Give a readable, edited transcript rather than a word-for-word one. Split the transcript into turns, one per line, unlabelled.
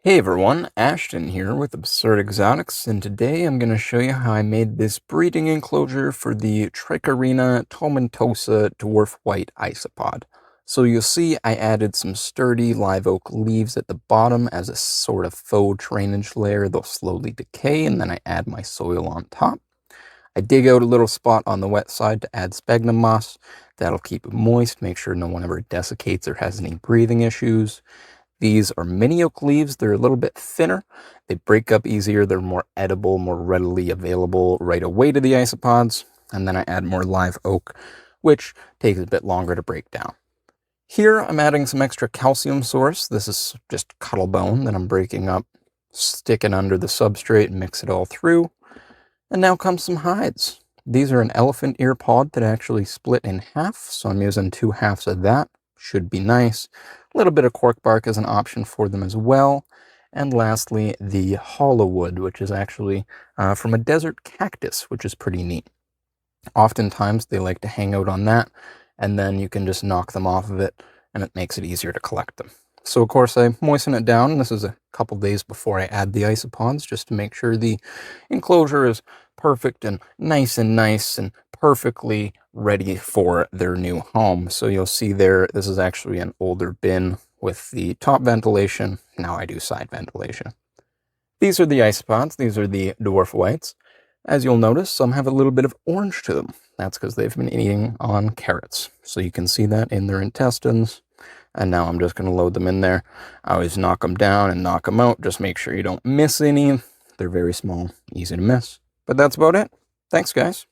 Hey everyone, Ashton here with Absurd Exotics, and today I'm going to show you how I made this breeding enclosure for the Trichorhina tomentosa dwarf white isopod. So you'll see I added some sturdy live oak leaves at the bottom as a sort of faux drainage layer. They'll slowly decay, and then I add my soil on top. I dig out a little spot on the wet side to add sphagnum moss. That'll keep it moist, make sure no one ever desiccates or has any breathing issues. These are mini oak leaves. They're a little bit thinner. They break up easier. They're more edible, more readily available right away to the isopods. And then I add more live oak, which takes a bit longer to break down. Here I'm adding some extra calcium source. This is just cuttlebone that I'm breaking up, sticking under the substrate and mix it all through. And now comes some hides. These are an elephant ear pod that actually split in half, so I'm using 2 halves of that. Should be nice. A little bit of cork bark is an option for them as well. And lastly, the hollow wood, which is actually from a desert cactus, which is pretty neat. Oftentimes they like to hang out on that, and then you can just knock them off of it, and it makes it easier to collect them. So of course I moisten it down. This is a couple days before I add the isopods, just to make sure the enclosure is perfect and nice and perfectly ready for their new home. So you'll see there, this is actually an older bin with the top ventilation. Now I do side ventilation. These are the isopods. These are the dwarf whites. As you'll notice, some have a little bit of orange to them. That's because they've been eating on carrots. So you can see that in their intestines. And now I'm just going to load them in there. I always knock them down and knock them out. Just make sure you don't miss any. They're very small, easy to miss. But that's about it. Thanks, guys.